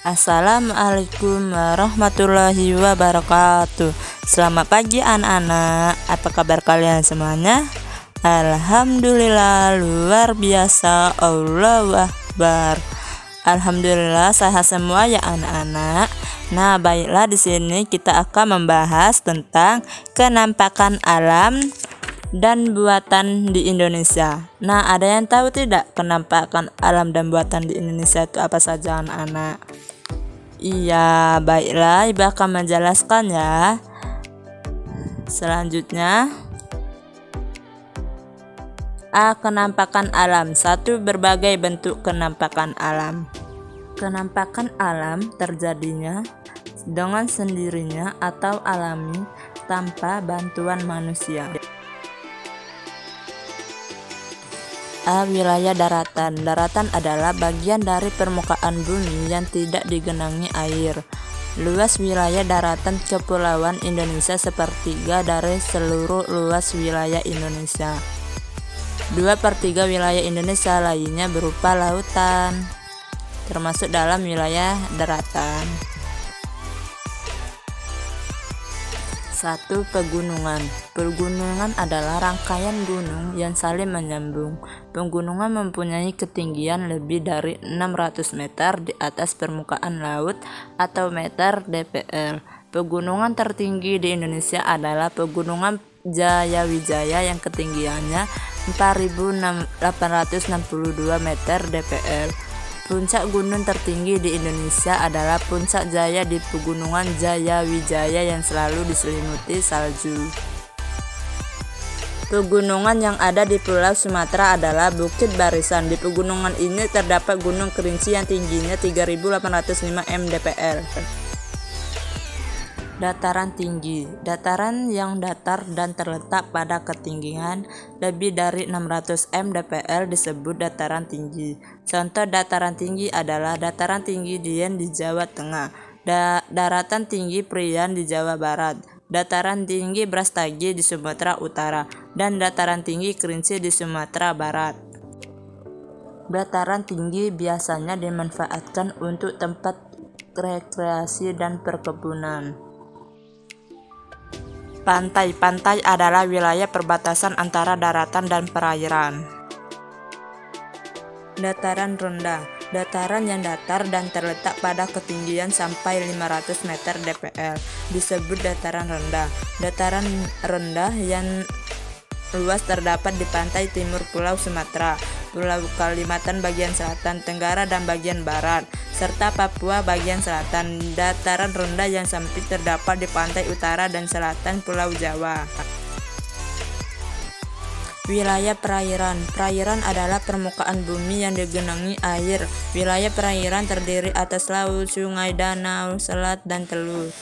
Assalamualaikum warahmatullahi wabarakatuh. Selamat pagi anak-anak. Apa kabar kalian semuanya? Alhamdulillah, luar biasa. Allahu Akbar. Alhamdulillah sehat semua ya anak-anak. Nah, baiklah, di sini kita akan membahas tentang kenampakan alam dan buatan di Indonesia. Nah, ada yang tahu tidak kenampakan alam dan buatan di Indonesia itu apa saja anak-anak? Iya, baiklah, Ibu akan menjelaskan ya. Selanjutnya, A. Kenampakan alam. 1. Berbagai bentuk kenampakan alam. Kenampakan alam terjadinya dengan sendirinya atau alami tanpa bantuan manusia. A. Wilayah daratan. Daratan adalah bagian dari permukaan bumi yang tidak digenangi air. Luas wilayah daratan kepulauan Indonesia sepertiga dari seluruh luas wilayah Indonesia. 2/3 wilayah Indonesia lainnya berupa lautan, termasuk dalam wilayah daratan. 1. Pegunungan. Pegunungan adalah rangkaian gunung yang saling menyambung. Pegunungan mempunyai ketinggian lebih dari 600 meter di atas permukaan laut atau meter dpl. Pegunungan tertinggi di Indonesia adalah Pegunungan Jayawijaya yang ketinggiannya 4.862 meter dpl. Puncak gunung tertinggi di Indonesia adalah Puncak Jaya di Pegunungan Jayawijaya yang selalu diselimuti salju. Pegunungan yang ada di Pulau Sumatera adalah Bukit Barisan. Di pegunungan ini terdapat Gunung Kerinci yang tingginya 3.805 mdpl. Dataran tinggi. Dataran yang datar dan terletak pada ketinggian lebih dari 600 mdpl disebut dataran tinggi. Contoh dataran tinggi adalah Dataran Tinggi Dieng di Jawa Tengah, Daratan Tinggi Prian di Jawa Barat, Dataran Tinggi Brastagi di Sumatera Utara, dan Dataran Tinggi Kerinci di Sumatera Barat. Dataran tinggi biasanya dimanfaatkan untuk tempat rekreasi dan perkebunan. Pantai. Pantai adalah wilayah perbatasan antara daratan dan perairan. Dataran rendah. Dataran yang datar dan terletak pada ketinggian sampai 500 meter dpl disebut dataran rendah. Dataran rendah yang luas terdapat di pantai timur Pulau Sumatera, Pulau Kalimantan bagian selatan, Tenggara dan bagian barat, serta Papua bagian selatan. Dataran rendah yang sempit terdapat di pantai utara dan selatan Pulau Jawa. Wilayah perairan. Perairan adalah permukaan bumi yang digenangi air. Wilayah perairan terdiri atas laut, sungai, danau, selat, dan teluk.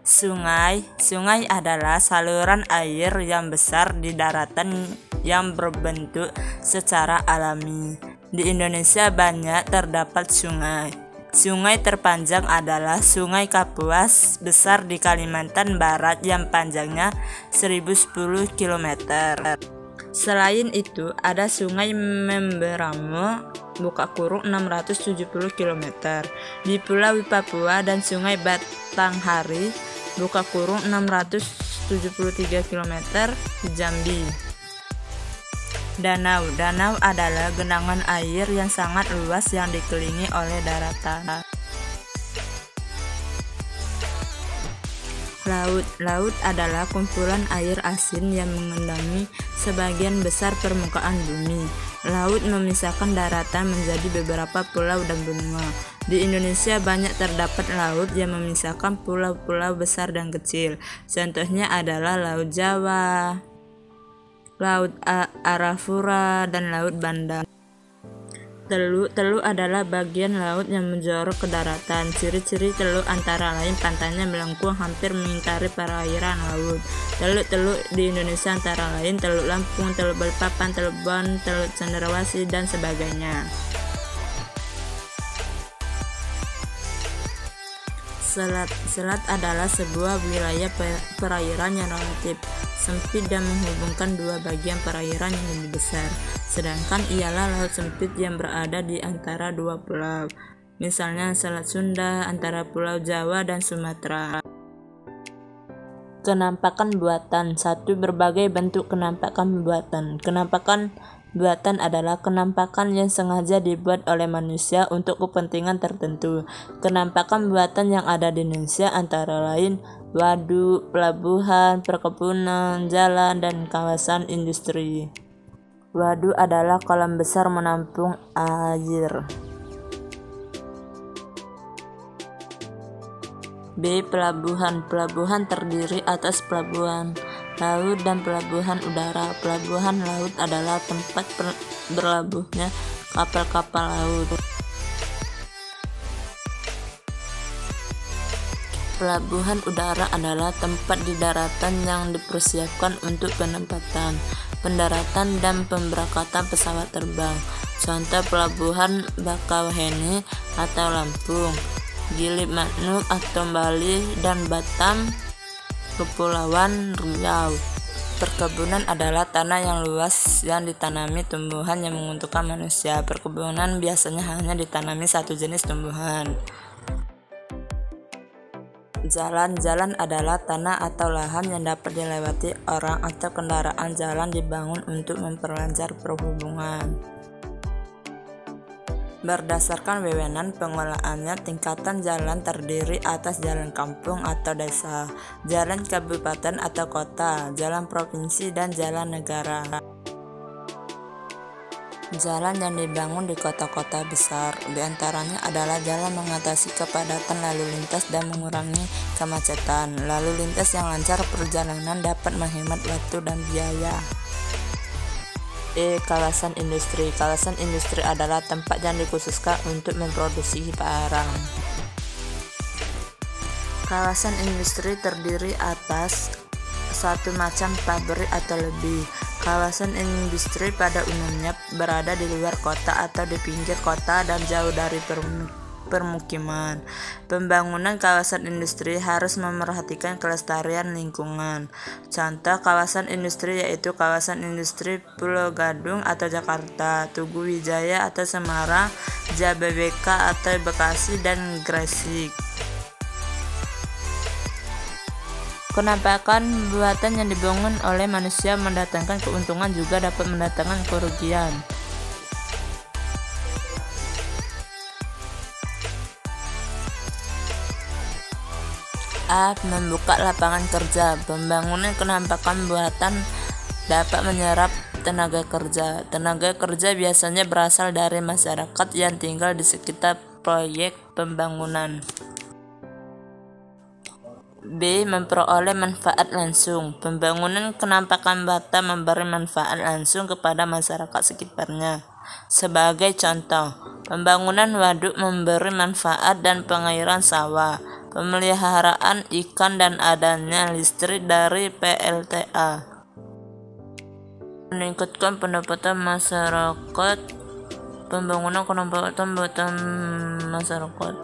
Sungai. Sungai adalah saluran air yang besar di daratan yang berbentuk secara alami. Di Indonesia banyak terdapat sungai. Sungai terpanjang adalah Sungai Kapuas besar di Kalimantan Barat yang panjangnya 1010 km. Selain itu, ada Sungai Memberamo (670 km) di Pulau Papua dan Sungai Batanghari (673 km) di Jambi. Danau. Danau adalah genangan air yang sangat luas yang dikelilingi oleh daratan. Laut. Laut adalah kumpulan air asin yang mengendangi sebagian besar permukaan bumi. Laut memisahkan daratan menjadi beberapa pulau dan benua. Di Indonesia banyak terdapat laut yang memisahkan pulau-pulau besar dan kecil. Contohnya adalah Laut Jawa, Laut Arafura, dan Laut Banda. Teluk. Teluk adalah bagian laut yang menjorok ke daratan. Ciri-ciri teluk antara lain pantainya melengkung hampir mengitari perairan laut. Teluk-teluk di Indonesia antara lain Teluk Lampung, Teluk Balikpapan, Teluk Bon, Teluk Cendrawasih, dan sebagainya. Selat adalah sebuah wilayah perairan yang relatif sempit dan menghubungkan dua bagian perairan yang lebih besar, sedangkan ialah laut sempit yang berada di antara dua pulau, misalnya Selat Sunda antara Pulau Jawa dan Sumatera. Kenampakan buatan. 1. Berbagai bentuk kenampakan buatan. Kenampakan buatan adalah kenampakan yang sengaja dibuat oleh manusia untuk kepentingan tertentu. Kenampakan buatan yang ada di Indonesia antara lain waduk, pelabuhan, perkebunan, jalan, dan kawasan industri. Waduk adalah kolam besar menampung air. B. Pelabuhan. Pelabuhan terdiri atas pelabuhan laut dan pelabuhan udara. Pelabuhan laut adalah tempat berlabuhnya kapal-kapal laut. Pelabuhan udara adalah tempat di daratan yang dipersiapkan untuk penempatan, pendaratan, dan pemberangkatan pesawat terbang. Contoh pelabuhan Bakauheni atau Lampung, Gili Manuk atau Bali, dan Batam, Kepulauan Riau. Perkebunan adalah tanah yang luas yang ditanami tumbuhan yang menguntungkan manusia. Perkebunan biasanya hanya ditanami satu jenis tumbuhan. Jalan adalah tanah atau lahan yang dapat dilewati orang atau kendaraan. Jalan dibangun untuk memperlancar perhubungan. Berdasarkan wewenang pengelolaannya, tingkatan jalan terdiri atas jalan kampung atau desa, jalan kabupaten atau kota, jalan provinsi, dan jalan negara. Jalan yang dibangun di kota-kota besar diantaranya adalah jalan mengatasi kepadatan lalu lintas dan mengurangi kemacetan. Lalu lintas yang lancar perjalanan dapat menghemat waktu dan biaya. Kawasan industri. Kawasan industri adalah tempat yang dikhususkan untuk memproduksi barang. Kawasan industri terdiri atas satu macam pabrik atau lebih. Kawasan industri pada umumnya berada di luar kota atau di pinggir kota dan jauh dari permukiman. Pembangunan kawasan industri harus memerhatikan kelestarian lingkungan. Contoh kawasan industri yaitu kawasan industri Pulau Gadung atau Jakarta, Tugu Wijaya atau Semarang, Jababeka atau Bekasi, dan Gresik. Kenampakan buatan yang dibangun oleh manusia mendatangkan keuntungan juga dapat mendatangkan kerugian. Membuka lapangan kerja. Pembangunan kenampakan buatan dapat menyerap tenaga kerja. Tenaga kerja biasanya berasal dari masyarakat yang tinggal di sekitar proyek pembangunan. B. Memperoleh manfaat langsung. Pembangunan kenampakan buatan memberi manfaat langsung kepada masyarakat sekitarnya. Sebagai contoh, pembangunan waduk memberi manfaat dan pengairan sawah, pemeliharaan ikan, dan adanya listrik dari PLTA. Meningkatkan pendapatan masyarakat. Pembangunan kenampakan buatan masyarakat,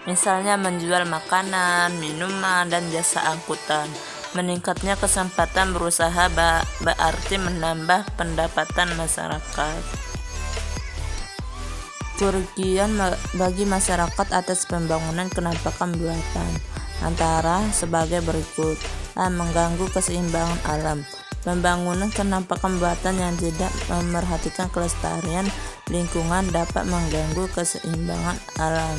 misalnya menjual makanan, minuman, dan jasa angkutan. Meningkatnya kesempatan berusaha berarti menambah pendapatan masyarakat. Kerugian bagi masyarakat atas pembangunan kenampakan buatan antara sebagai berikut. Mengganggu keseimbangan alam. Pembangunan kenampakan buatan yang tidak memerhatikan kelestarian lingkungan dapat mengganggu keseimbangan alam.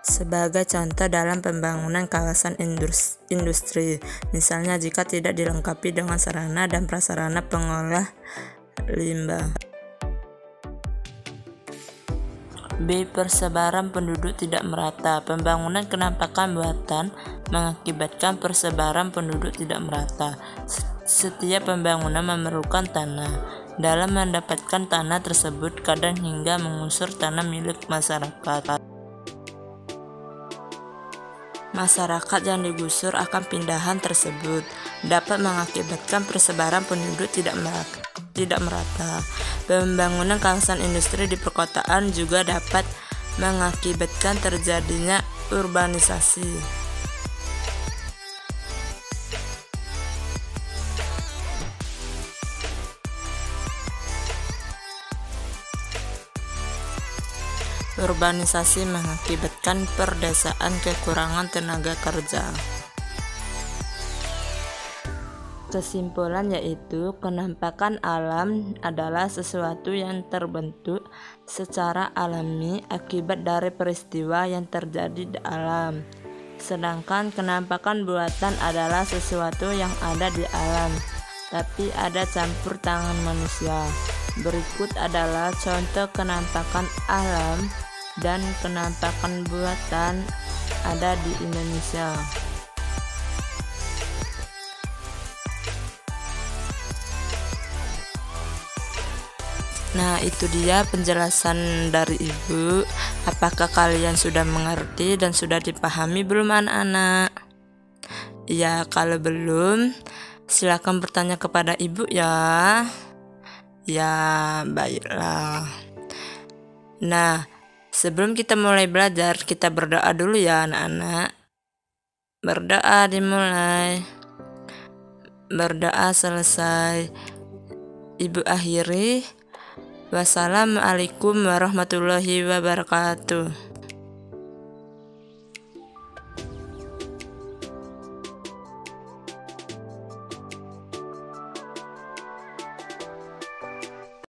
Sebagai contoh dalam pembangunan kawasan industri, misalnya jika tidak dilengkapi dengan sarana dan prasarana pengolah limbah. B. Persebaran penduduk tidak merata. Pembangunan kenampakan buatan mengakibatkan persebaran penduduk tidak merata. Setiap pembangunan memerlukan tanah. Dalam mendapatkan tanah tersebut, kadang hingga mengusur tanah milik masyarakat. Masyarakat yang digusur akan pindahan tersebut dapat mengakibatkan persebaran penduduk tidak merata. tidak merata. Pembangunan kawasan industri di perkotaan juga dapat mengakibatkan terjadinya urbanisasi. Urbanisasi mengakibatkan perdesaan kekurangan tenaga kerja. Kesimpulan yaitu penampakan alam adalah sesuatu yang terbentuk secara alami akibat dari peristiwa yang terjadi di alam. Sedangkan penampakan buatan adalah sesuatu yang ada di alam, tapi ada campur tangan manusia. Berikut adalah contoh penampakan alam dan penampakan buatan ada di Indonesia. Nah, itu dia penjelasan dari Ibu. Apakah kalian sudah mengerti dan sudah dipahami belum anak-anak? Ya, kalau belum, silakan bertanya kepada Ibu ya. Ya, baiklah. Nah, sebelum kita mulai belajar, kita berdoa dulu ya anak-anak. Berdoa dimulai. Berdoa selesai. Ibu akhiri. Wassalamualaikum warahmatullahi wabarakatuh.